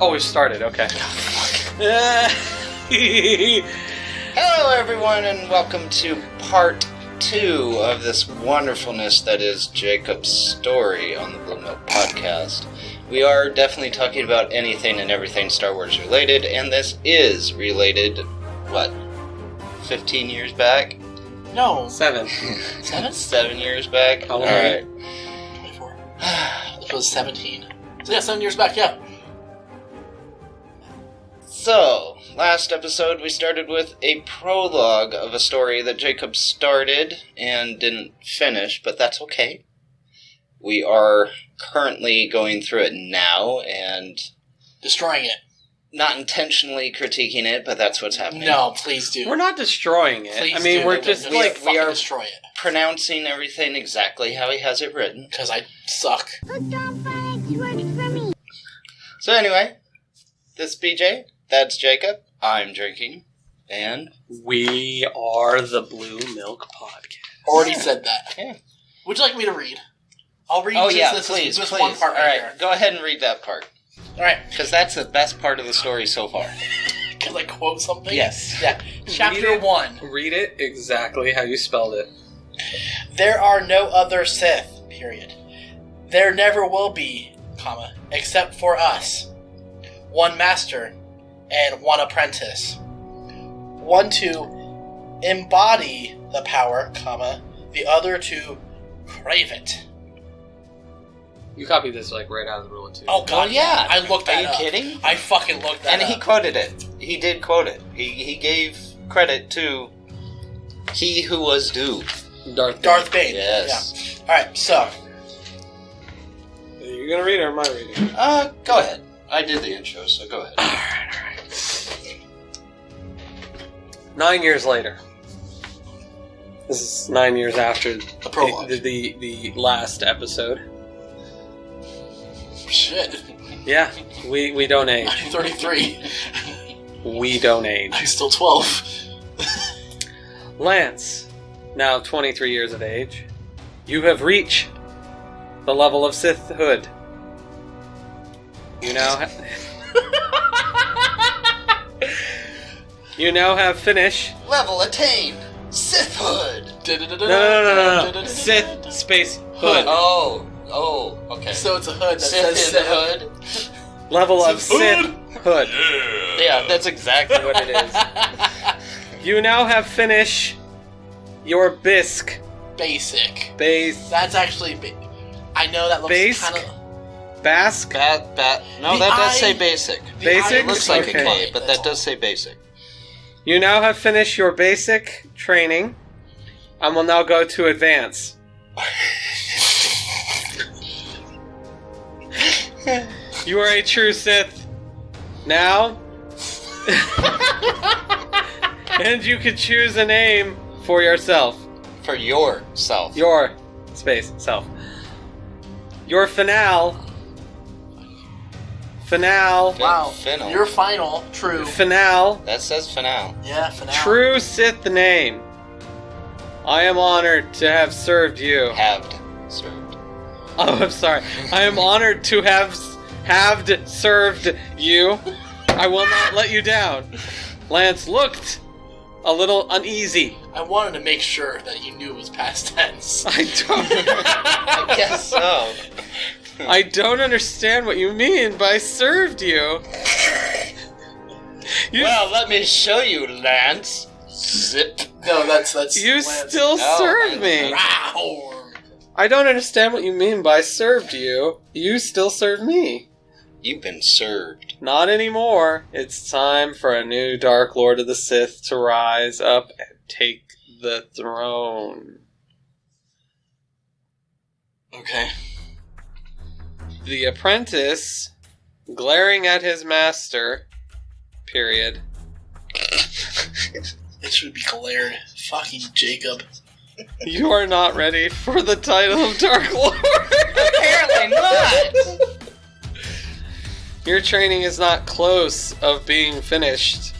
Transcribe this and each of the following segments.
Oh, we started. Okay. Hello, everyone, and welcome to part 2 of this wonderfulness that is Jacob's story on the BlueMilk podcast. We are definitely talking about anything and everything Star Wars related, and this is related, 15 years back? No. 7. 7 years back? How old Alright. 24. It was 17. So yeah, 7 years back, yeah. So, last episode we started with a prologue of a story that Jacob started and didn't finish, but that's okay. We are currently going through it now and... destroying it. Not intentionally critiquing it, but that's what's happening. No, please do. We're not destroying it. Please we're do. just we are destroy it. Pronouncing everything exactly how he has it written. Because I suck. So anyway, this is BJ, that's Jacob, I'm drinking, and... we are the BlueMilk podcast. Already said that. Yeah. Would you like me to read? I'll read Please. one part right Alright, here. go ahead and read that part. Alright. Because that's the best part of the story so far. Can I quote something? Yes. Yeah. Chapter 1. Read it exactly how you spelled it. There are no other Sith, period. There never will be, comma, except for us. One master and one apprentice. One to embody the power, comma, the other to crave it. You copied this right out of the rule too. Oh god, yeah. I looked that up. Are you kidding? I fucking looked that up. And he quoted it. He did quote it. He gave credit to he who was due. Darth Bane. Yes. Yeah. Alright, so. Are you gonna read it or am I reading? Go ahead. I did the intro, so go ahead. Alright. 9 years later. This is 9 years after The prologue. the last episode. Shit. Yeah, we don't age. I'm 33. We don't age. I'm still 12. Lance, now 23 years of age, you have reached the level of Sithhood. You now have finished. Level attained. Sithhood. No. Sith space hood. Oh, okay. So it's a hood that Sith says in the Sith. hood. Level of Sith Sithhood. Yeah, that's exactly what it is. You now have finished your bisque. Basic. Base. That's actually... I know that looks Basic? kind of... Basque? No, The that does eye- say basic. Basic? It looks like Okay. a K, but that does say basic. You now have finished your basic training and will now go to advance. You are a true Sith now. And you can choose a name for yourself. For yourself. Your space self. Your finale. Wow. Finale. Your final, true. Finale. That says finale. Yeah, finale. True Sith name. I am honored to have served you. Halved. Served. Oh, I'm sorry. I am honored to have served you. I will not let you down. Lance looked a little uneasy. I wanted to make sure that you knew it was past tense. I I guess so. don't understand what you mean by served you. Well, let me show you, Lance. Zip. No, that's You Lance. still Oh, serve me. Wow. I don't understand what you mean by served you. You still serve me. You've been served. Not anymore. It's time for a new Dark Lord of the Sith to rise up and take the throne. Okay. The apprentice, glaring at his master, period. It should be glared. Fucking Jacob. You are not ready for the title of Dark Lord. Apparently not. Your training is not close of being finished.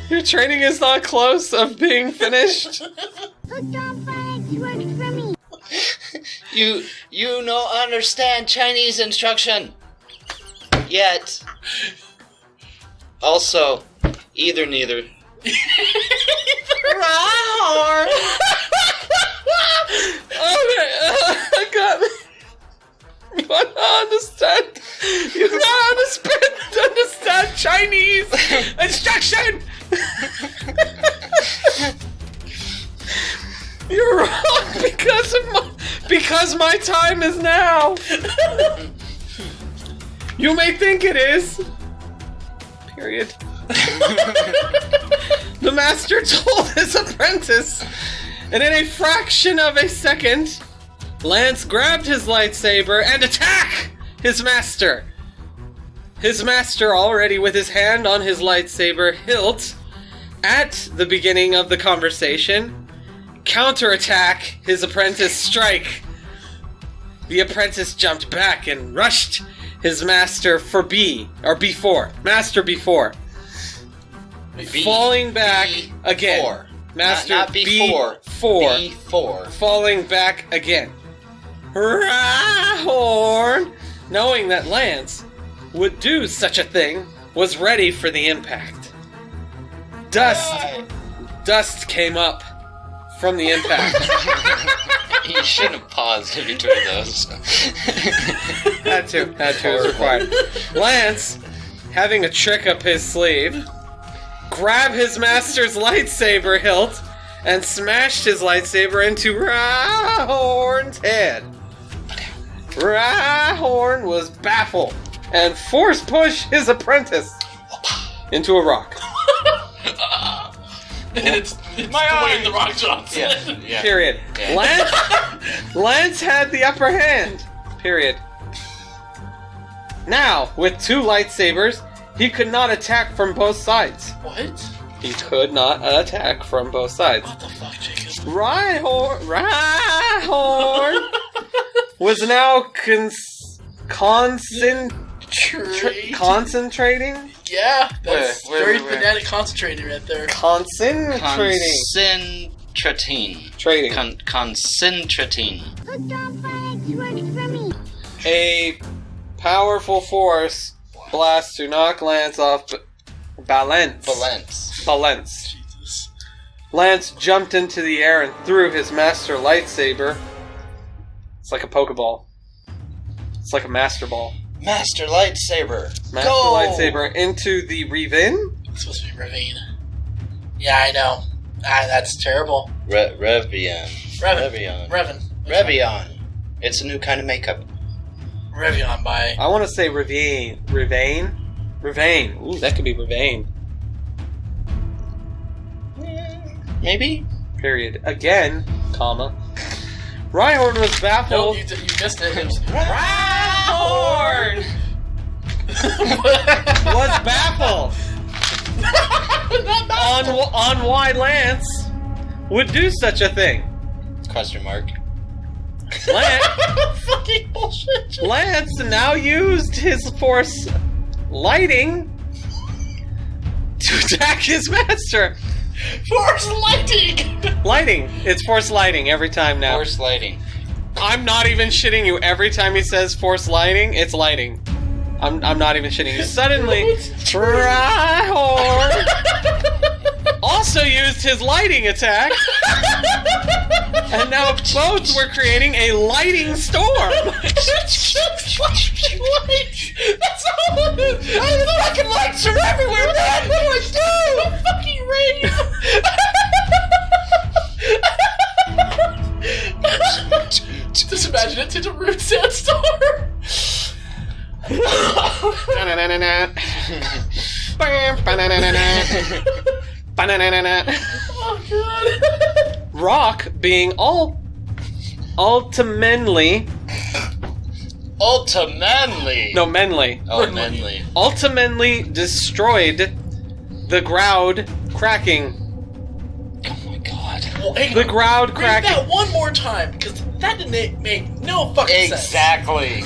Your training is not close of being finished. You no understand Chinese instruction yet. Also, neither. Rawr! Okay, I got it. You don't understand. You don't understand Chinese instruction. You're wrong because my time is now. You may think it is. Period. The master told his apprentice, and in a fraction of a second, Lance grabbed his lightsaber and attacked his master. His master, already with his hand on his lightsaber hilt, at the beginning of the conversation, counterattack his apprentice strike. The apprentice jumped back and rushed his master for B4. Master B4. Falling back again. B4. Master not B4. B4. Falling back again. Rahorn, knowing that Lance would do such a thing, was ready for the impact. Dust came up from the impact. You shouldn't have paused in between those. Had to, as required. Lance, having a trick up his sleeve, grabbed his master's lightsaber hilt and smashed his lightsaber into Rahorn's head. Rahorn was baffled and force pushed his apprentice into a rock. It's Dwayne The Rock Johnson. Yeah. Period. Yeah. Lance had the upper hand. Period. Now, with two lightsabers, he could not attack from both sides. What? He could not attack from both sides. What the fuck, Jacob? Ryhorn was now concentrating? Yeah, that's Where? very fanatic concentrating right there. Concentrating. Concentrating. A powerful force blast to knock Lance off balance. Jesus. Lance jumped into the air and threw his master lightsaber. It's like a Pokeball. It's like a Master Ball. Master lightsaber. Master Go! lightsaber into the Revan? It's supposed to be Ravine. Yeah, I know. That's terrible. Revion. It's a new kind of makeup. Revion by... I want to say Revain. Ooh, that could be Revain. Maybe? Period. Again, comma. Ryhorn was No, baffled. you missed it. It was... Ryhorn was baffled on why Lance would do such a thing. Question mark. Fucking bullshit. Lance now used his force lighting to attack his master. Force lighting! Lighting. It's force lighting every time now. Force lighting. I'm not even shitting you. Every time he says force lighting, it's lighting. I'm not even shitting you. Suddenly, Ryhorn also used his lighting attack, and now both were creating a lighting storm. That's all it is! The fucking lights are everywhere, man! What do I do? Fucking rain! Just imagine it to the root sandstorm! Oh god! Rock being ultimately destroyed the ground cracking. Oh my god. Well, hang The on. ground Read cracking. that one more time, because that didn't make no fucking sense. Exactly.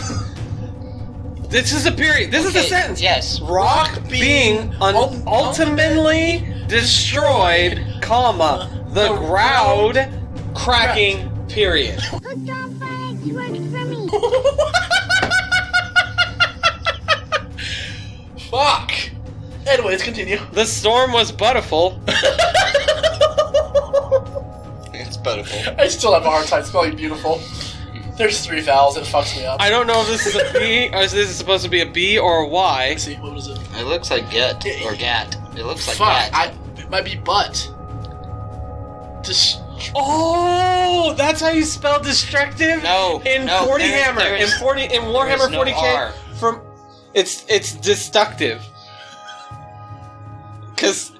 This is a period. This is a sentence. Yes. Rock being ultimately destroyed, comma, the ground cracking, period. Fuck. Anyways, continue. The storm was beautiful. It's beautiful. I still have a hard time spelling beautiful. There's 3 vowels. It fucks me up. I don't know if this is a B, or if this is supposed to be a B or a Y. Let's see, what is it? It looks like get or gat. It looks like Fuck. gat. It might be butt. Oh, that's how you spell destructive? No, In no, 40 there- Hammer. there is- in Warhammer there is no 40k. R. From it's destructive. Because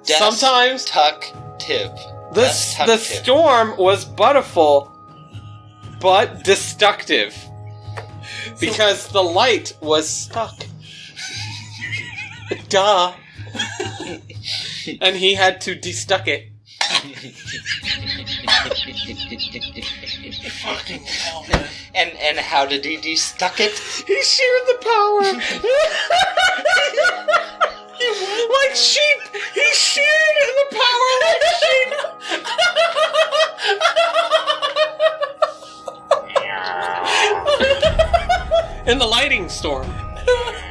sometimes Destructive. the storm was beautiful, but destructive. Because the light was stuck. Duh. And he had to destuck it. Fucking hell, man. And how did he destuck it? He sheared the power. Like sheep. He sheared the power like sheep. In the lighting storm.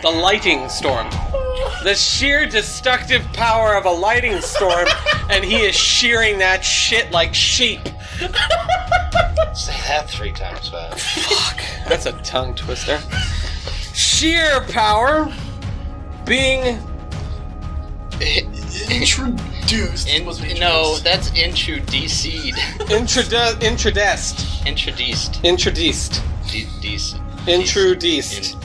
The lighting storm. The sheer destructive power of a lighting storm, and he is shearing that shit like sheep. Say that 3 times fast. Fuck. That's a tongue twister. Sheer power being Introduced. No, that's introduced. introduced. Introduced. Introduced. Introduced. Introduced.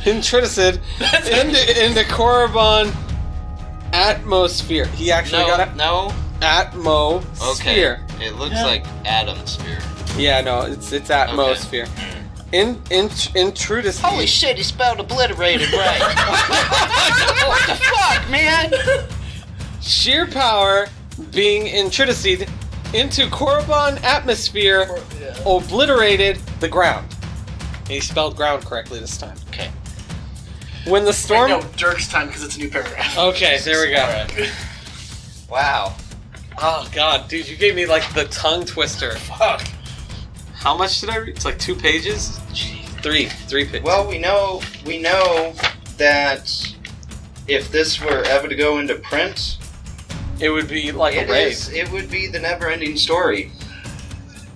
Introduced into Korriban atmosphere. He actually got it. No. Atmosphere. Okay. It looks like atmosphere. Yeah, no, it's atmosphere. Introduced. Holy shit, he spelled obliterated right. What the fuck, man? Sheer power being introduced into Korriban atmosphere obliterated the ground. He spelled ground correctly this time. Okay. When the storm... Wait, no, Dirk's time because it's a new paragraph. Okay, there we go. Right. Wow. Oh god, dude, you gave me like the tongue twister. Fuck. How much did I read? It's like 2 pages? Jeez. 3 pages. Well, we know that if this were ever to go into print, it would be like a raid. it would be the never-ending story.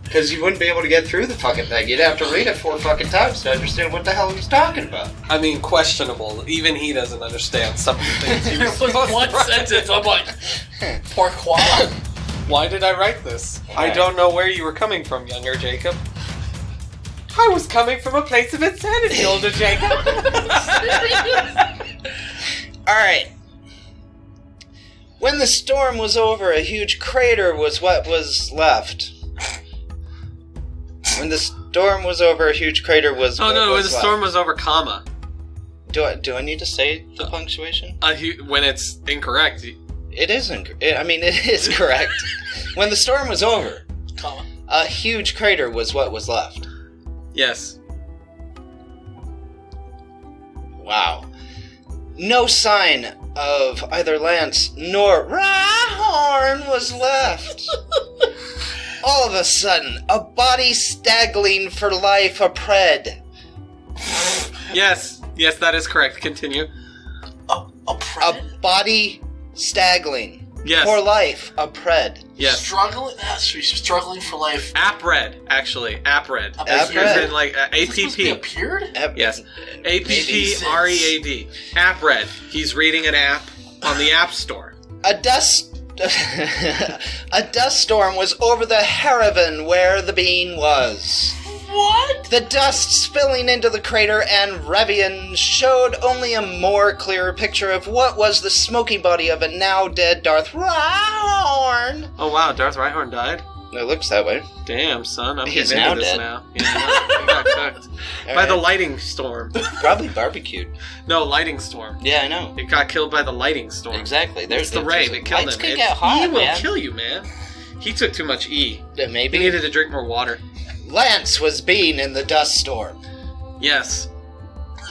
Because you wouldn't be able to get through the fucking thing. You'd have to read it 4 fucking times to understand what the hell he was talking about. I mean, questionable. Even he doesn't understand some of the things he was It was supposed one to write. sentence. I'm like, pourquoi? Why did I write this? I Why? don't know where you were coming from, younger Jacob. I was coming from a place of insanity, older Jacob. Alright. When the storm was over, a huge crater was what was left. When the storm was over, a huge crater was Oh what no, when was the storm left. was over, comma. Do I need to say the punctuation? When it's incorrect. It isn't. It is correct. When the storm was over, Comma. a huge crater was what was left. Yes. Wow. No sign of either Lance nor Rhyhorn was left. All of a sudden, a body staggling for life a pred. Yes, that is correct. Continue. A A body staggling Yes. for life a pred. Yes. Struggling. She's struggling for life. Appred, actually. Appred. Appred. As in, like, Is this supposed to be APP. appeared? Yes. APPREAD. Appred. He's reading an app on the App Store. A dust storm was over the Haravan where the bean was. What? The dust spilling into the crater and Revian showed only a more clearer picture of what was the smoky body of a now dead Darth Rhyhorn. Oh wow, Darth Rhyhorn died? It looks that way. Damn, son, I'm He's getting now into this dead. now. Yeah, he got cooked. By the lighting storm. Probably barbecued. No, lighting storm. Yeah, I know. It got killed by the lighting storm. Exactly. It's the ray that killed Lights him. can get hot, E will man. kill you, man. He took too much E. He Maybe. needed to drink more water. Lance was being in the dust storm. Yes.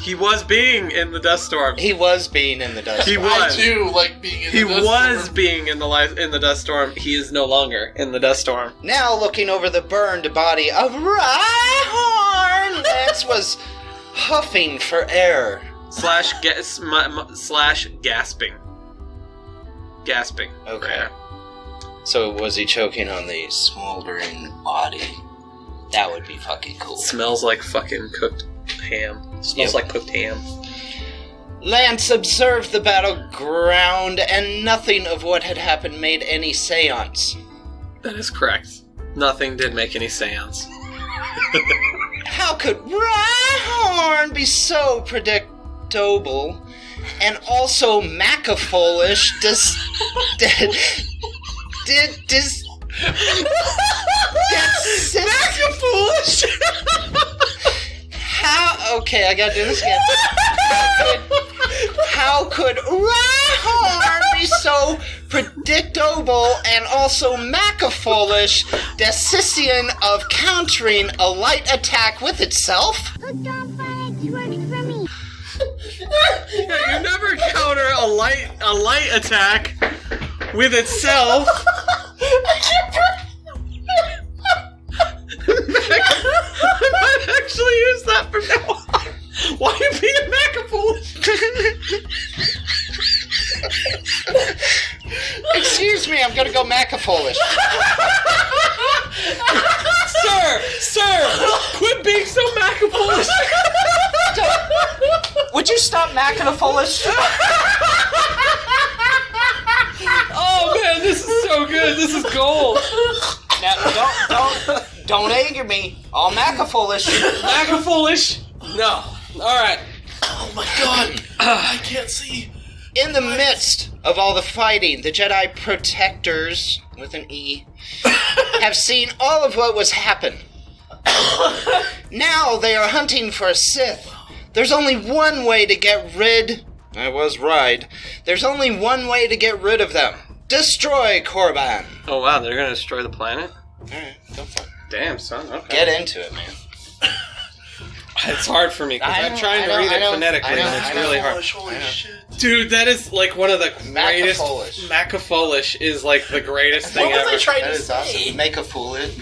He was being in the dust storm. He was being in the dust He storm. was. I do like being in the He dust was storm. being in the dust storm. He is no longer in the dust storm. Now looking over the burned body of Rhyhorn, Lance was huffing for air. Slash gasping. Gasping. Okay. So was he choking on the smoldering body? That would be fucking cool. Smells like fucking cooked ham. Smells like cooked ham. Lance observed the battleground, and nothing of what had happened made any seance. That is correct. Nothing did make any seance. How could Rhyhorn be so predictable and also macafolish? Foolish! How? Okay, I gotta do this again. How could Rhyhorn be so predictable and also macafolish, decision of countering a light attack with itself? Yeah, you never counter a light attack with itself. I might actually use that from now on. Why are you being macafoolish? Excuse me, I'm gonna go macafolish. Sir, quit being so macafoolish. Would you stop macafolish? Oh man, this is so good. This is gold. Now, don't anger me. All macafolish. Macafoolish? No. All right. Oh my god! I can't see. In the midst of all the fighting, the Jedi Protectors, with an E, have seen all of what was happen. Now they are hunting for a Sith. There's only one way to get rid... I was right. There's only one way to get rid of them. Destroy Korriban. Oh wow, they're gonna destroy the planet? Alright, go for it. Damn, son. Okay. Get into it, man. It's hard for me because I I'm know, trying I to know, read I it know, phonetically, I know, and it's I know. really hard. Holy shit. Dude, that is like one of the greatest. Macafolish. Macafolish is like the greatest thing What was ever. I trying That to is say? awesome. Make a foolish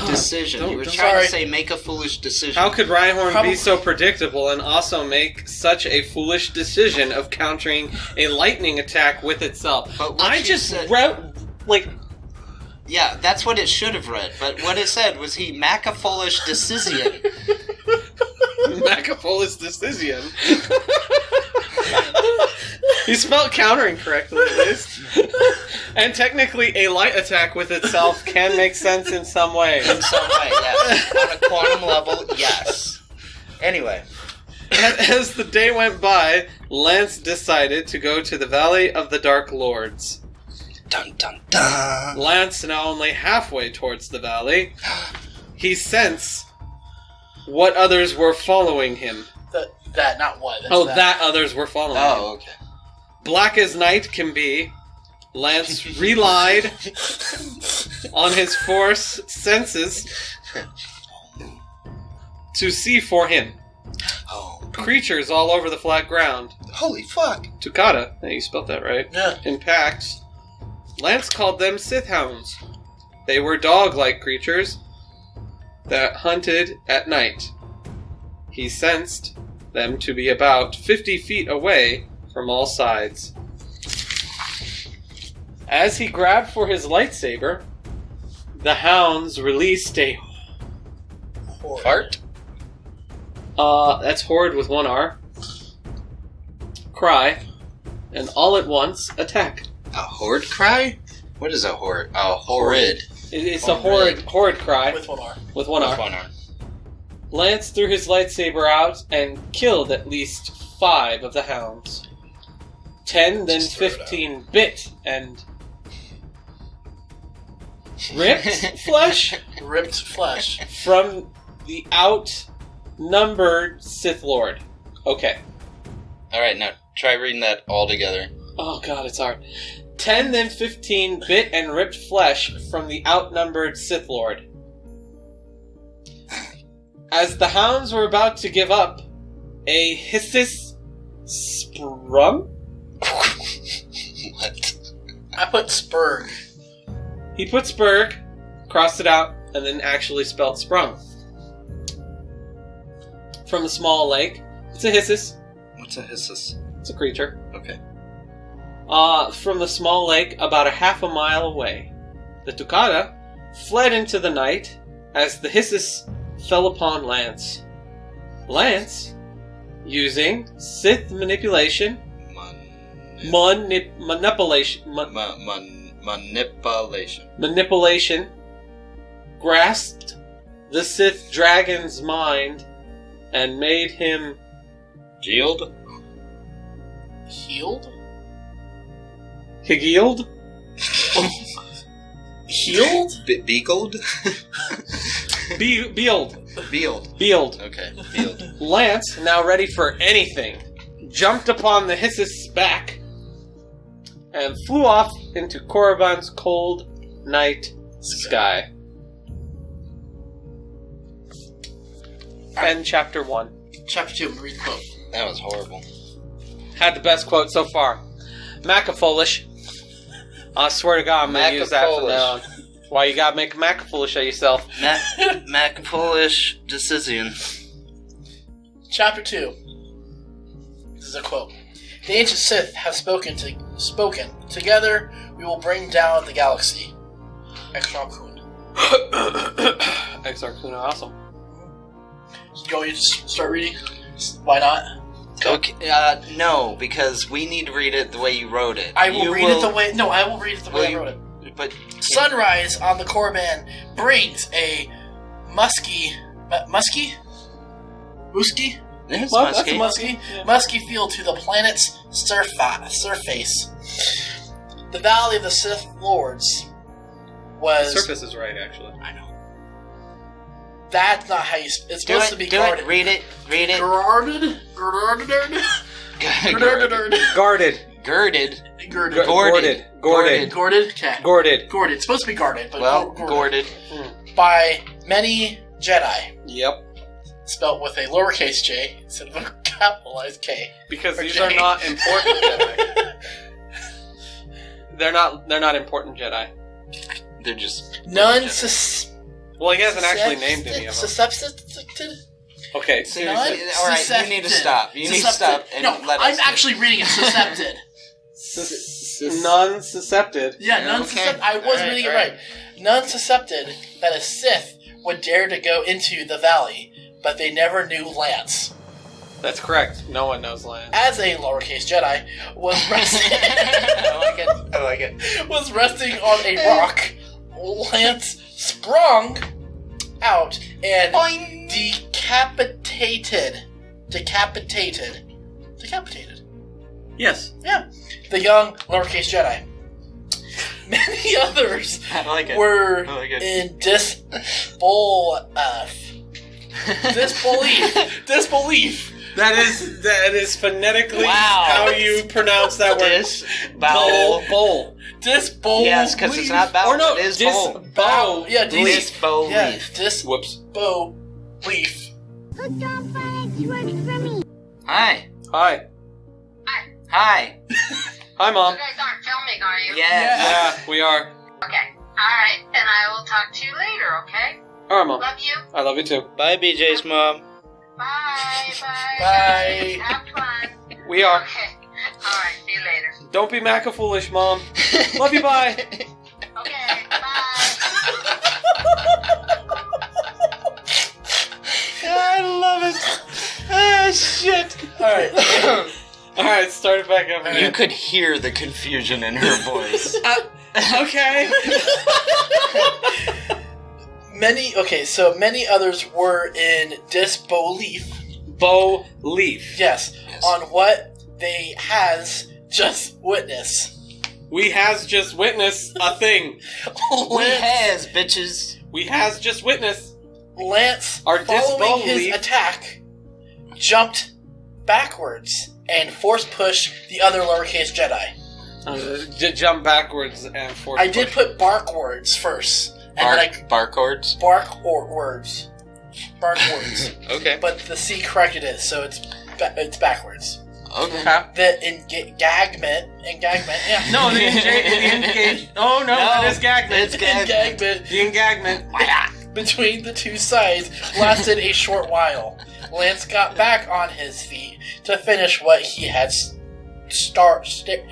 decision. don't- You were don't- trying Sorry. to say make a foolish decision. How could Rhyhorn Probably- be so predictable and also make such a foolish decision of countering a lightning attack with itself? But what I you just said- wrote like Yeah, that's what it should have read. But what it said was he macafolish decision. Macafolish decision. You spelled countering correctly, at least. And technically, a light attack with itself can make sense in some way. In some way, yes. On a quantum level, yes. Anyway. As the day went by, Lance decided to go to the Valley of the Dark Lords. Dun dun dun. Lance, now only halfway towards the valley, he sensed what others were following him. That, not what. That's That others were following him. Oh, okay. Black as night can be, Lance relied on his force senses to see for him. Oh. Creatures all over the flat ground. Holy fuck. Tukata, hey, you spelled that right. Yeah. In packs. Lance called them Sith Hounds. They were dog-like creatures that hunted at night. He sensed them to be about 50 feet away from all sides. As he grabbed for his lightsaber, the hounds released a... Fart? That's horde with one R. Cry. And all at once, attack. A horde cry? What is a horde? A horrid. It's a horde cry With one R. with one With R. one R. Lance threw his lightsaber out and killed at least 5 of the hounds. 10, then Just throw it 15 bit and ripped flesh Ripped flesh. from the outnumbered Sith Lord. Okay. Alright, now try reading that all together. Oh god, it's hard. 10, then 15 bit and ripped flesh from the outnumbered Sith Lord. As the hounds were about to give up, a Hissis Sprum? What? I put Spurg. He put Spurg, crossed it out, and then actually spelled Sprung. From the small lake. It's a Hissis. What's a hissus? It's a creature. Okay. From the small lake about a half a mile away. The Tucada fled into the night as the Hissis fell upon Lance. Lance, using Sith manipulation, manipulation, grasped the Sith dragon's mind and made him Gealed? Healed? Healed? Healed? Beagled? Bealed. Bealed. Okay, bealed. Lance, now ready for anything, jumped upon the Hissis' back and flew off into Korriban's cold night sky. End chapter 1. Chapter 2, read the quote. That was horrible. Had the best quote so far. Macafoolish. I swear to God, I'm going to use that from now on. Why you gotta make a macafoolish of yourself? Macafoolish decision. Chapter 2. This is a quote. The ancient Sith have spoken. Together, we will bring down the galaxy. Extra Kun. Exar Kuna, awesome. You want me to start reading? Why not? Okay, no, because we need to read it the way you wrote it. I will read it the way I wrote it. But Sunrise on the Korriban brings a musky? It's Well, musky. that's a Yeah. Musky feel to the planet's surface. The Valley of the Sith Lords was... Surface is right, actually. I know. That's not how you... It's supposed to be guarded. Read it. Guarded? Guarded. Girded. Gorded. Gorded. Gorded? Okay. Gorded. Gorded. It's supposed to be guarded, but Gorded. by many Jedi. Yep. Spelt with a lowercase j instead of a capitalized K. Because Or these J. are not important Jedi. They're not important Jedi. They're just... None Well, he hasn't actually named any of them. suscepted? Okay, See, seriously. alright, you need to stop. You need to stop and no, let us... I'm actually reading it suscepted. Non-suscepted. Yeah, none suscepted. I was reading it right. None suscepted that a Sith would dare to go into the valley, but they never knew Lance. That's correct. No one knows Lance. As a lowercase Jedi, was resting. I like it. Was resting on a rock. Lance sprung out and Boing. decapitated. Yes. Yeah. The young lowercase Jedi. Many others I like it. were I like it. in disbelief. That is phonetically Wow. how you pronounce that word. Bowl. Disbelief. Yes, because it's not bow. Or no, it is bowl. Bow. Yeah, Disbelief. Yeah, Whoops. disbelief. Hi. Hi. Hi. Hi, Mom. You guys aren't filming, are you? Yes. Yeah, we are. Okay. Alright, and I will talk to you later, okay? Alright, Mom. Love you. I love you too. Bye, BJ's mom. Bye. Bye. Have fun. We are. Okay. Alright, see you later. Don't be macafoolish, Mom. Love you, bye. Okay, bye. I love it. Ah, shit. Alright. Alright, start it back up You again. could hear the confusion in her voice. Okay. Many others were in disbelief. Bow leaf. Yes, Yes. on what they has just witnessed. We has just witnessed a thing. We has, bitches. We has just witnessed. Lance, Our following his disbelief. attack, jumped backwards and force pushed the other lowercase Jedi. Jump backwards and forward. I did put bark words first. And then Barcodes? bark or words. Bark words. Okay. But the C corrected it, so it's it's backwards. Okay. The engagement, yeah. No, the engage. Oh no, that is gagment. It's gagment. The engagement. Between the two sides lasted a short while. Lance got back on his feet to finish what he had started.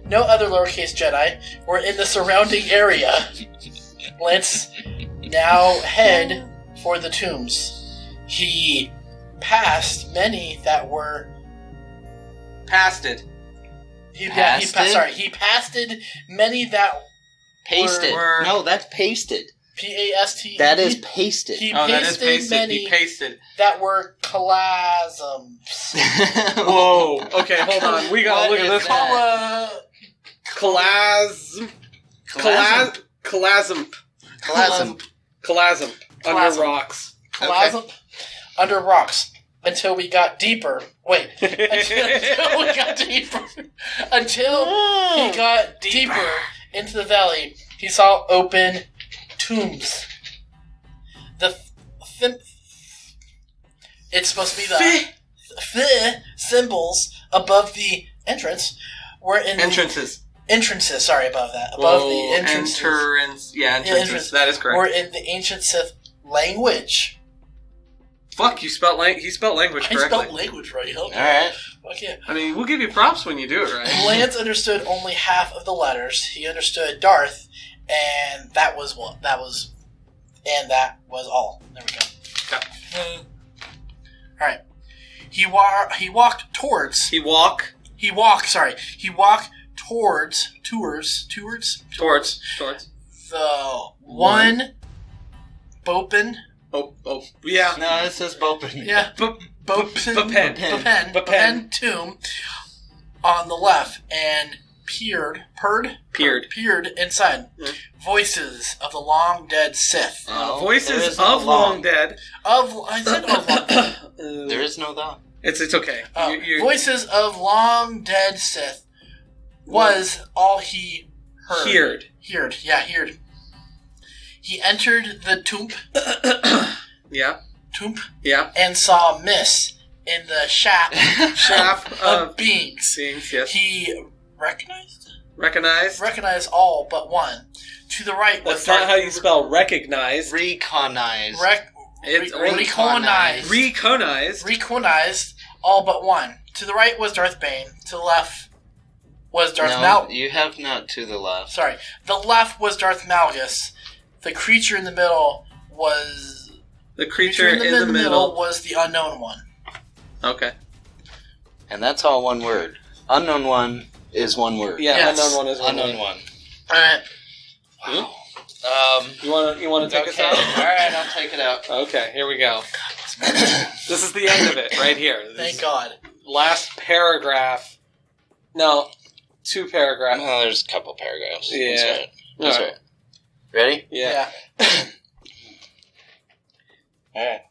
No other lowercase Jedi were in the surrounding area. Lance now head for the tombs. He passed many that were Pasted. He passed many that Pasted. No, that's pasted. P-A-S-T-E. That is pasted. He That is pasted. many He pasted. that were chasms. Whoa. Okay, hold on. We gotta look at this. Chasm. Under rocks. Under rocks. Until we got deeper. Wait. Until we got deeper. Until he got deeper into the valley, he saw open tombs. It's supposed to be the symbols above the entrance were in Entrances. Entrances, sorry, above that. Above the entrances. Entrances. That is correct. Were in the ancient Sith language. Fuck, he spelled language correctly. I spelled language right. Okay. Alright. Fuck yeah. I mean, we'll give you props when you do it right. Lance understood only half of the letters. He understood Darth, and that was all. There we go. Alright. He walked towards the one Bopin. Oh, yeah. No, it says Bopin. Yeah. Bopin tomb on the left and peered inside. Mm. Voices of the long dead Sith. Voices of long dead. I said of long dead. There is no thou. It's okay. Voices of long dead Sith was all he heard. Heard. He entered the tomb. Yeah. Tomb. Yeah. And saw mist in the shaft of beings. Yes. He recognized all but one. To the right was That's not how you spell recognize. Recognize. Recognized all but one. To the right was Darth Bane. To the left was Darth Malgus. You have not to the left. Sorry. The left was Darth Malgus. The creature in the middle was... The creature in the middle was the unknown one. Okay. And that's all one word. Unknown one is one word. Yeah, Yes. unknown one is one Unknown word. one. Alright. Wow. You want to take us out? Alright, I'll take it out. Okay, here we go. This is the end of it, right here. Thank God. Last paragraph. No, 2 paragraphs. Well, there's a couple paragraphs. Yeah. That's All right. Ready? Yeah. Alright.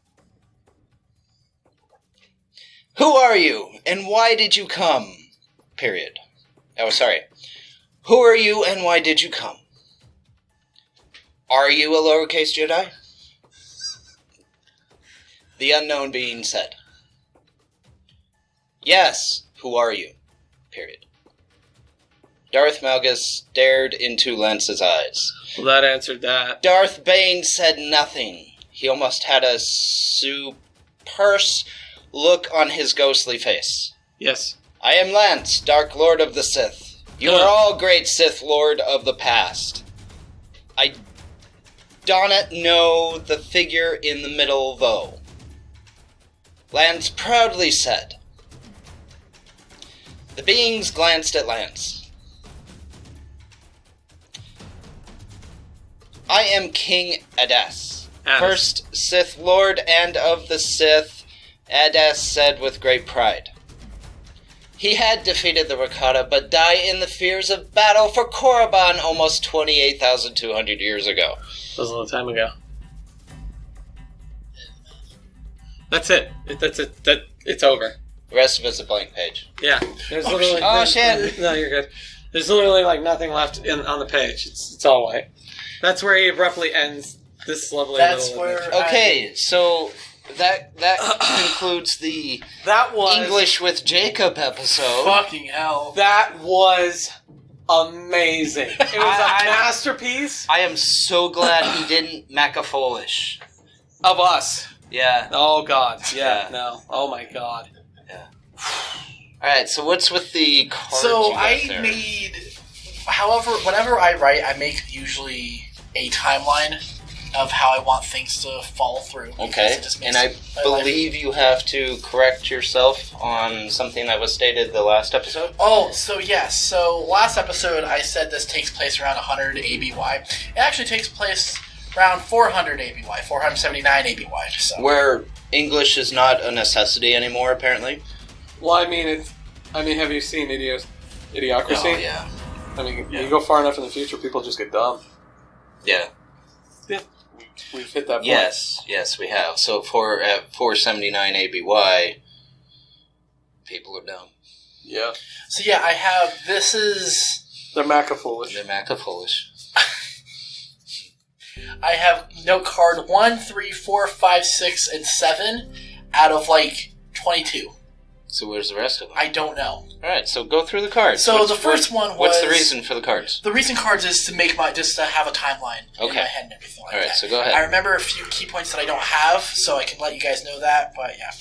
Who are you, and why did you come? Period. Oh, sorry. Who are you, and why did you come? Are you a lowercase Jedi? The unknown being said. Yes, who are you? Period. Darth Malgus stared into Lance's eyes. Well, that answered that. Darth Bane said nothing. He almost had a purse look on his ghostly face. Yes. I am Lance, Dark Lord of the Sith. You are all great Sith Lord of the past. I do not know the figure in the middle, though. Lance proudly said. The beings glanced at Lance. I am King Adas, first Sith Lord and of the Sith, Adas said with great pride. He had defeated the Rakata, but died in the fears of battle for Korriban almost 28,200 years ago. That was a long time ago. That's it. It's over. The rest of it's a blank page. Yeah. There's shit. No, you're good. There's literally like nothing left on the page. It's all white. That's where he abruptly ends this lovely That's little where... adventure. Okay, so that concludes the That was English with Jacob episode. Fucking hell. That was amazing. It was a masterpiece I am so glad he didn't Macafolish. of us. Yeah. Oh God. Yeah. Yeah. No. Oh my God. Alright, so what's with the cards So you got I there? made, however, whenever I write, I make usually a timeline of how I want things to follow through. because Okay, it just makes and I my life- believe you have to correct yourself on something that was stated the last episode? Oh, so yes. So last episode I said this takes place around 100 ABY. It actually takes place around 400 ABY, 479 ABY. So Where English is not a necessity anymore, apparently. Well, I mean, have you seen Idiocracy? Oh, yeah. I mean, Yeah. you go far enough in the future, people just get dumb. Yeah. Yeah. We've hit that point. Yes, we have. So at 479 ABY, people are dumb. Yeah. So yeah, I have. This is. They're Macafoolish. They're Macafolish. I have note card 1, 3, 4, 5, 6, and 7 out of like 22. So where's the rest of them? I don't know. Alright, so go through the cards. So the first one What's the was- reason for the cards? The reason cards is to make just to have a timeline in Okay. my head and everything like Alright, that. so go ahead. I remember a few key points that I don't have, so I can let you guys know that. But yeah,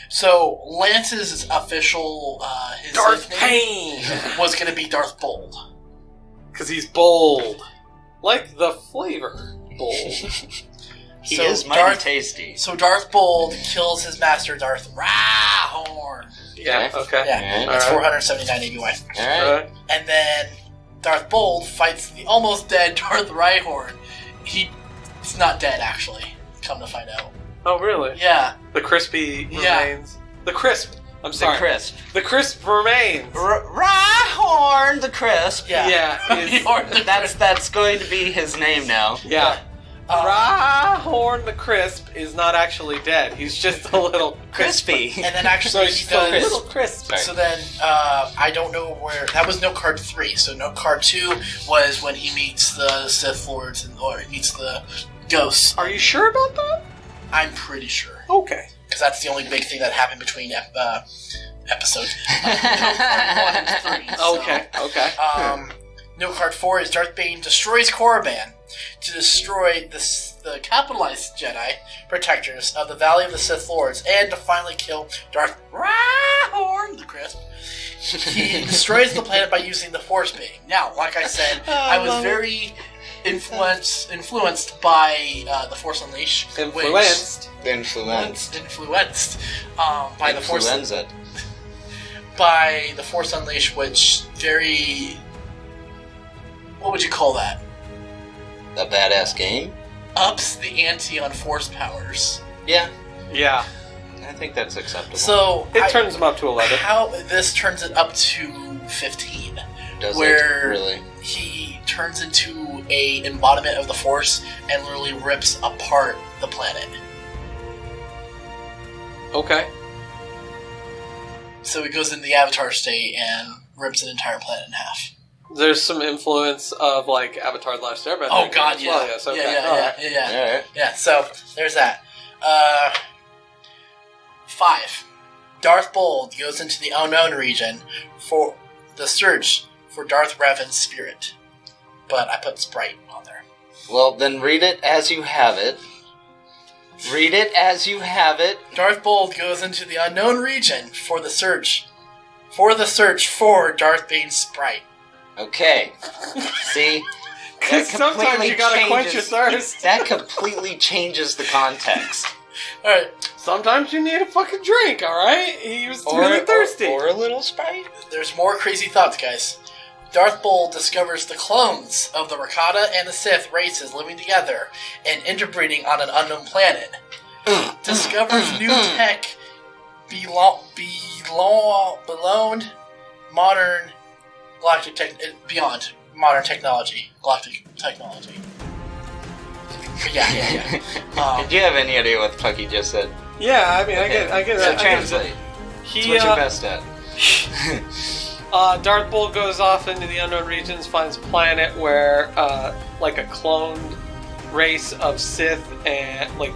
So Lance's official his Darth name Pain! was going to be Darth Bold. Because he's bold. Like the flavor. Bold. He So is mighty Darth- tasty. So Darth Bold kills his master Darth Rahorn. Yeah, okay. Yeah, Alright. it's Alright. 479 ABY. Alright. Alright. And then Darth Bold fights the almost dead Darth Rhyhorn. He's not dead, actually. Come to find out. Oh, really? Yeah. The crispy Yeah. remains. The crisp. I'm The sorry. crisp. The crisp remains. Rhyhorn the crisp. Yeah. Yeah, is- Rhyhorn the That's going to be his name now. Yeah. Rhyhorn the Crisp is not actually dead. He's just a little Crispy. And then So actually he's he still a does... little crisp. Sorry. So then, I don't know where... That was note card 3. So note card 2 was when he meets the Sith Lords, or he meets the ghosts. Are you sure about that? I'm pretty sure. Okay. Because that's the only big thing that happened between episodes. Note card 1 and 3. So, Okay. Note card 4 is Darth Bane destroys Korriban to destroy the capitalized Jedi protectors of the Valley of the Sith Lords and to finally kill Darth Rahorn the Crisp. He destroys the planet by using the Force beam. Now, like I said, I was very influenced by the Force Unleashed. Influenced. Influenced. By the Force Influenza. by the Force Unleashed, which very... What would you call that? A badass game? Ups the ante on Force powers. Yeah, Yeah. I think that's acceptable. So It turns him up to 11. how this turns it up to 15, Does where it really? he turns into a embodiment of the Force and literally rips apart the planet. Okay. So he goes into the Avatar state and rips an entire planet in half. There's some influence of like Avatar: The Last Airbender. Oh God, as yeah. well, yes. Okay. Yeah. Alright. Yeah, so there's that. 5. Darth Bold goes into the unknown region for the search for Darth Revan's spirit. But I put Sprite on there. Well, then read it as you have it. Read it as you have it. Darth Bold goes into the unknown region for the search for Darth Bane's sprite. Okay. See? Because That sometimes completely you gotta quench your changes- thirst. That completely changes the context. Alright, Sometimes you need a fucking drink, alright? He was really thirsty. Or a little Sprite. there's more crazy thoughts, guys. Darth Bold discovers the clones of the Rakata and the Sith races living together and interbreeding on an unknown planet. Discovers new tech beyond modern beyond modern technology, galactic technology. Yeah. Did you have any idea what the fuck he just said? Yeah, I mean, Okay. I get So that. translate. He, It's what you're best at. Darth Bold goes off into the unknown regions, finds a planet where, like a cloned race of Sith and like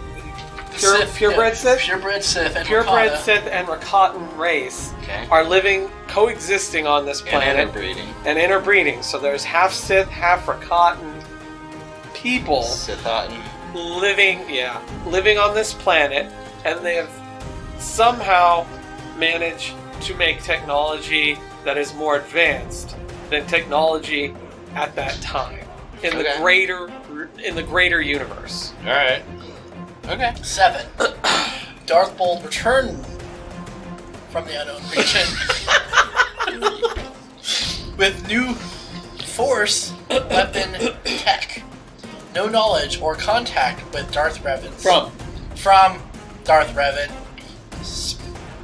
Sith, purebred Sith, purebred Sith, and purebred Rakata. Sith and Rakatan race Okay. are living, coexisting on this planet And interbreeding. and interbreeding. So there's half Sith, half Rakatan people Sithotan. living on this planet, and they have somehow managed to make technology that is more advanced than technology at that time in Okay. the greater universe. Alright. Okay. 7. Darth Bolt returned from the unknown region with new force weapon tech. No knowledge or contact with Darth Revan. From Darth Revan.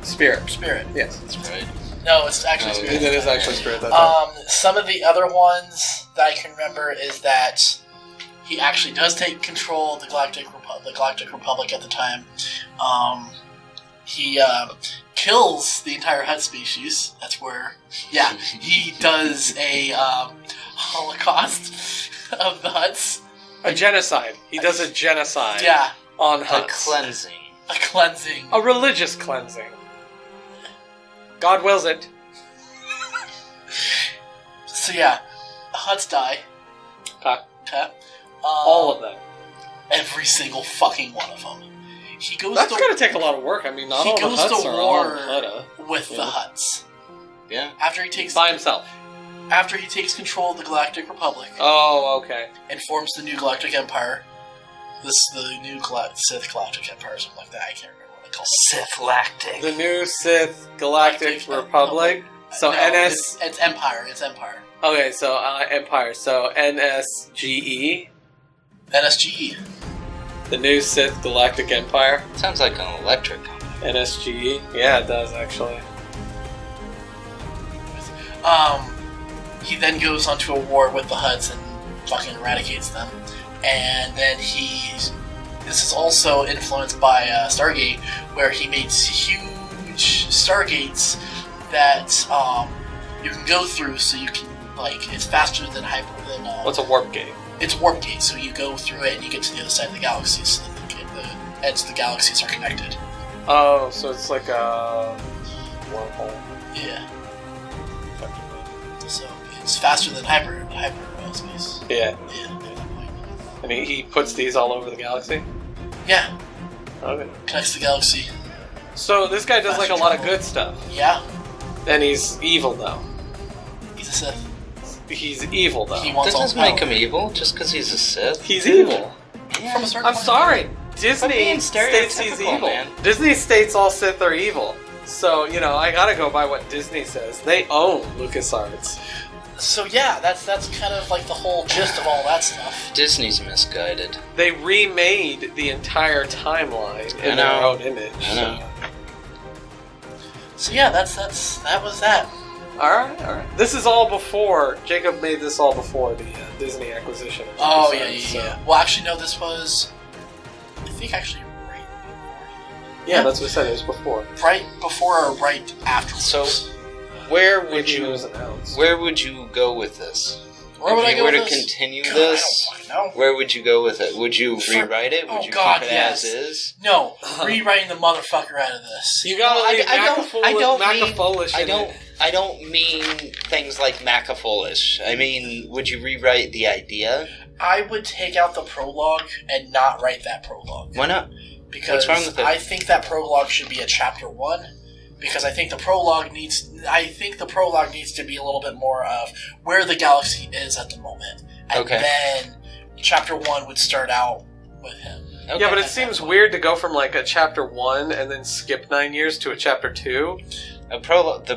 Spirit. Spirit. Yes. That's right. No, it's actually Oh, Spirit. It is actually Spirit. That's right. Some of the other ones that I can remember is that he actually does take control of the Galactic Republic at the time. He kills the entire Hutt species. That's where, he does a Holocaust of the Hutts. A genocide. He does a genocide Yeah, on A Hutts. cleansing. a cleansing. A religious cleansing. God wills it. So yeah, Hutts die. Okay. Okay. All of them. Every single fucking one of them. He goes That's to going to take a lot of work. I mean, not He all the goes Hutts to are war on Hutta. with the Yeah. Hutts. Yeah. After he takes By himself. control of the Galactic Republic Oh, okay. and forms the new Galactic Empire. The new Sith Galactic Empire or something like that. I can't remember what they call it. Sith Lactic. The new Sith Galactic Republic. So No, NS. It's Empire. It's Empire. Okay, so Empire. So NSGE. NSGE. The new Sith Galactic Empire. Sounds like an electric company. NSGE. Yeah, it does actually. He then goes onto a war with the Hutts and fucking eradicates them. And then this is also influenced by Stargate, where he makes huge Stargates that you can go through, so you can, like, it's faster than What's a warp gate? it's warp gate, so you go through it and you get to the other side of the galaxy, so that the ends of the galaxies are connected. Oh, so it's like a wormhole. Yeah. So it's faster than hyper space. Yeah. Yeah. And he puts these all over the galaxy? Yeah. Okay. Connects the galaxy. So this guy does like a lot of good stuff. Yeah. And he's evil though. He's a Sith. He's evil though. He wants all Doesn't make power. him evil just because he's a Sith. He's evil. From a certain I'm point. sorry. Disney being states he's stereotypical, evil. man. Disney states all Sith are evil. So, I gotta go by what Disney says. They own LucasArts. So yeah, that's kind of like the whole gist of all that stuff. Disney's misguided. They remade the entire timeline I in their know. own image. I know. So yeah, that was that. Alright. This is all before, Jacob made this all before the Disney acquisition. Of Oh LucasArts, so- yeah. Well, actually, no. This was, I think, actually Yeah, that's what I said, it was before. right before or right after. So, where would Maybe it you was announced. where would you go with this? Where would if I you go were with to this? continue God, this, I don't know. where would you go with it? Would you rewrite it? Would Oh, you God, keep it yes. as is? No, rewriting the motherfucker out of this. You gotta Well, leave I don't mean- Macafolish I in don't. it. I don't mean things like Macafolish. I mean, would you rewrite the idea? I would take out the prologue and not write that prologue. Why not? Because What's wrong with it? I think that prologue should be a chapter 1. Because I think the prologue needs to be a little bit more of where the galaxy is at the moment, and Okay. then chapter 1 would start out with him. Okay. Yeah, but it seems weird to go from like a chapter 1 and then skip 9 years to a chapter 2. A prologue.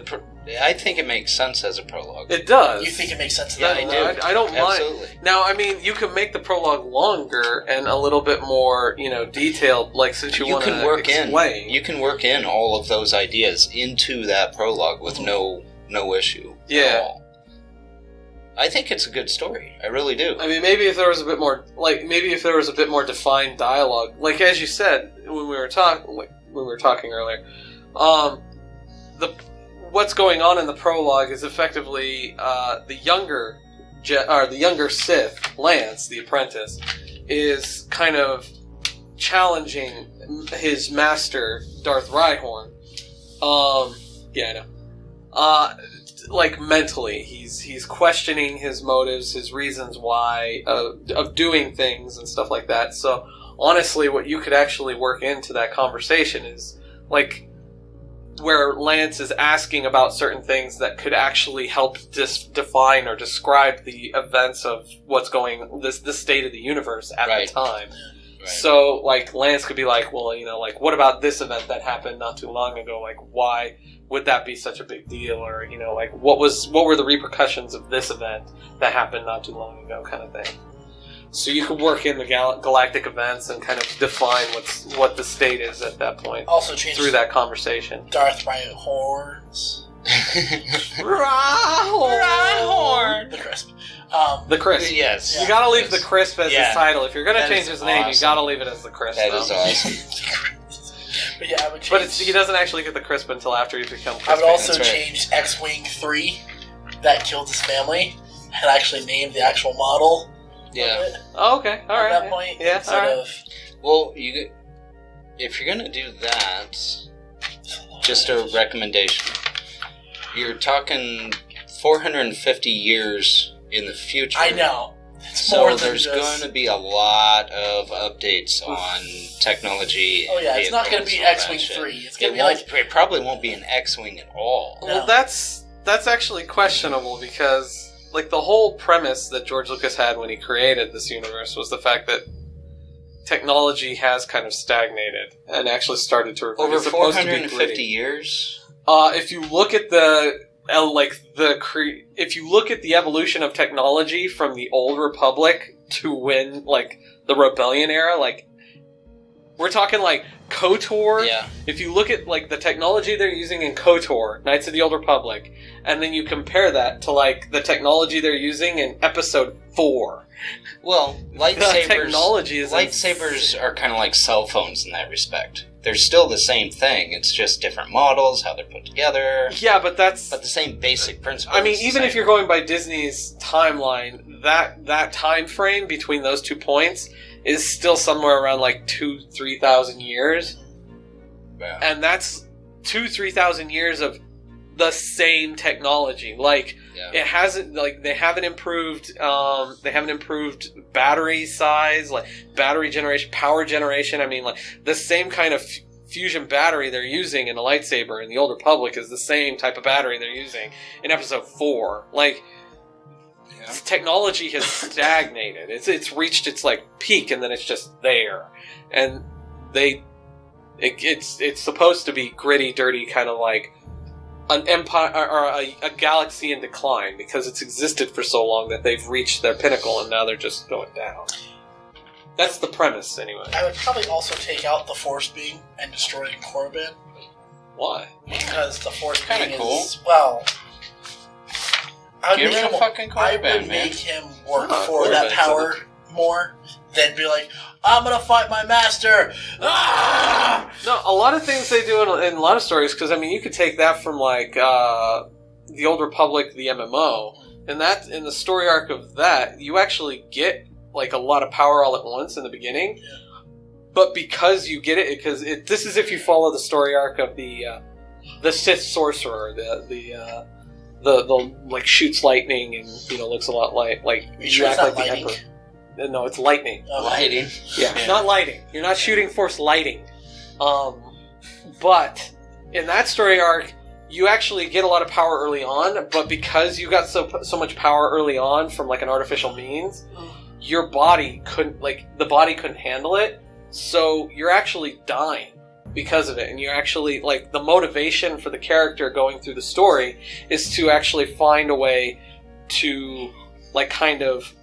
I think it makes sense as a prologue. It does. You think it makes sense? Yeah, that I way? do. I don't mind. Absolutely. Now, I mean, you can make the prologue longer and a little bit more, detailed. Like since you want can to work explain. in. You can work in all of those ideas into that prologue with no issue. At Yeah. all. I think it's a good story. I really do. I mean, maybe if there was a bit more, defined dialogue, like as you said when we were talking earlier, what's going on in the prologue is effectively the younger Sith, Lance, the apprentice, is kind of challenging his master, Darth Rhyhorn. Yeah, I know. Like mentally, he's questioning his motives, his reasons why of doing things and stuff like that. So honestly, what you could actually work into that conversation is like where Lance is asking about certain things that could actually help define or describe the events of what's going this state of the universe at the time. Right. So like Lance could be like, well, you know, like what about this event that happened not too long ago? Like why would that be such a big deal? Or, you know, like what were the repercussions of this event that happened not too long ago, kind of thing. So you could work in the galactic events and kind of define what the state is at that point. Also change through that conversation. Darth Rhyhorns. Rhyhorn. The crisp. The crisp. Yes. You gotta leave the crisp as his title. If you're gonna change his name, you awesome. gotta leave it as the crisp. That is awesome. But yeah, I would change. But he doesn't actually get the crisp until after he's become crispy. I would also That's right. change X-Wing 3 that killed his family and actually name the actual model. Yeah. Of it Oh, okay. All right. at that point. Yeah. Instead All right. of Well, if you're gonna do that, just a recommendation. You're talking 450 years in the future. I know. It's So more than there's just- going to be a lot of updates on technology. Oh yeah, it's not going to be vehicles, all X-Wing that shit. 3. It's going to be like It probably won't be an X-Wing at all. Well, No. that's actually questionable because, like, the whole premise that George Lucas had when he created this universe was the fact that technology has kind of stagnated and actually started to regress. Over It's supposed to be 450 gritty. years? If you look at if you look at the evolution of technology from the Old Republic to when, like, the Rebellion era, like, we're talking, like, KOTOR. Yeah. If you look at, like, the technology they're using in KOTOR, Knights of the Old Republic, and then you compare that to, like, the technology they're using in Episode 4. Well, lightsabers, technology is lightsabers are kind of like cell phones in that respect. They're still the same thing. It's just different models, how they're put together. Yeah, but that's... But the same basic principle. I mean, is the even if same. you're going by Disney's timeline, that time frame between those 2 points is still somewhere around like 2,000-3,000 years, Yeah. and that's 2,000-3,000 years of the same technology. Like Yeah. it hasn't, like they haven't improved. They haven't improved battery size, like battery generation, power generation. I mean, like the same kind of fusion battery they're using in a lightsaber in the Old Republic is the same type of battery they're using in Episode 4. Like. Yeah. Technology has stagnated. It's reached its like peak, and then it's just there. And it's supposed to be gritty, dirty, kind of like an empire or a galaxy in decline because it's existed for so long that they've reached their pinnacle, and now they're just going down. That's the premise, anyway. I would probably also take out the Force being and destroy Corbin Why? because the Force Kinda being cool. is I would Give make him a fucking I Corbin, would man. make him work Oh, for that Corbin's power more than be like, I'm gonna fight my master. Ah! No, a lot of things they do in a lot of stories, because I mean, you could take that from like the Old Republic, the MMO, and that in the story arc of that, you actually get like a lot of power all at once in the beginning. But because you get it, because this is if you follow the story arc of the Sith sorcerer, the like shoots lightning and looks a lot like You sure it's not the lightning? Emperor. No, it's lightning. Okay. Lighting. Yeah, not lighting. You're not shooting force lighting. But in that story arc, you actually get a lot of power early on, but because you got so much power early on from like an artificial means, your body couldn't handle it, so you're actually dying because of it. And you're actually like, the motivation for the character going through the story is to actually find a way to like kind of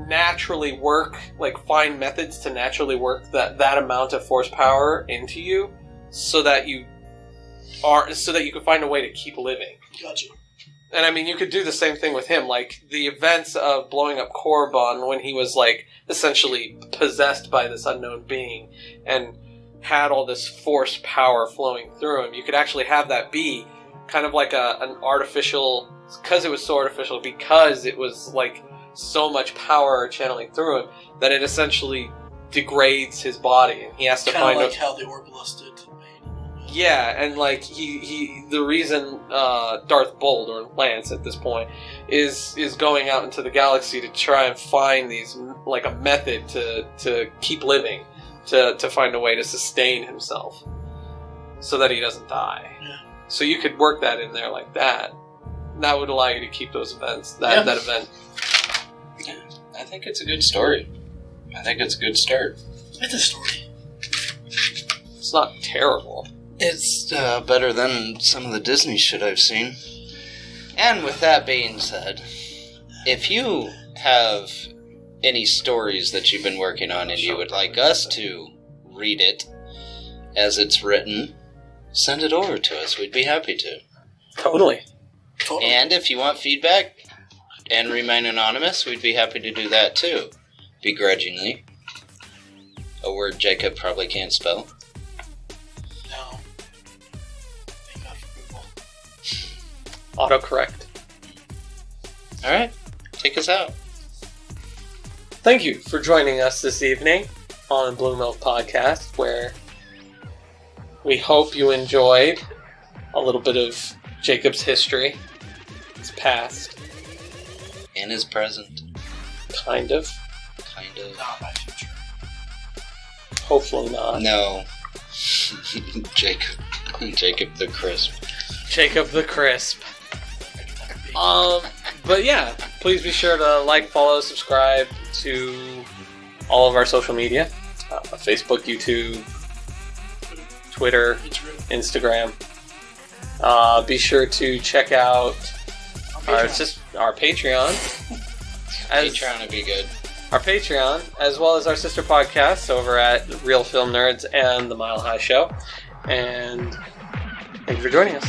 naturally work, like find methods to naturally work that amount of force power into you so that you can find a way to keep living. Gotcha. And I mean, you could do the same thing with him, like the events of blowing up Korriban when he was like essentially possessed by this unknown being and had all this force power flowing through him. You could actually have that be kind of like an artificial, because it was so artificial, because it was like so much power channeling through him that it essentially degrades his body, and he has to Kind find of like how the Orbalist did to Bane. Yeah, and like the reason Darth Bold, or Lance at this point, is going out into the galaxy to try and find these, like, a method to keep living, to find a way to sustain himself so that he doesn't die. Yeah. So you could work that in there like that. That would allow you to keep those events, that event. Yeah, I think it's a good story. I think it's a good start. It's a story. It's not terrible. It's better than some of the Disney shit I've seen. And with that being said, if you have any stories that you've been working on and you would like us to read it as it's written, send it over to us. We'd be happy to. Totally. And if you want feedback and remain anonymous, we'd be happy to do that too. Begrudgingly. A word Jacob probably can't spell. No. Thank God for Google. Autocorrect. Alright, take us out. Thank you for joining us this evening on BlueMilk Podcast, where we hope you enjoyed a little bit of Jacob's history, his past. And his present. Kind of. Kind of. Not my future. Hopefully not. No. Jacob the Crisp. Jacob the Crisp. But yeah, please be sure to like, follow, subscribe to all of our social media. Facebook, YouTube, Twitter, Instagram. Be sure to check out our Patreon. Patreon would be good. Our Patreon, as well as our sister podcasts over at Real Film Nerds and The Mile High Show. And thank you for joining us.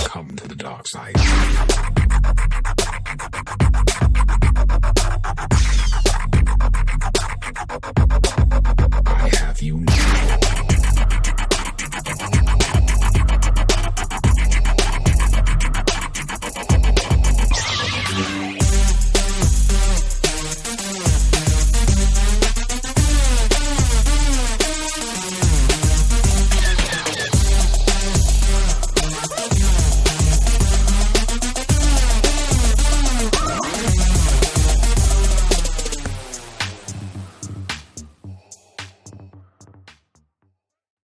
Come to the dark side.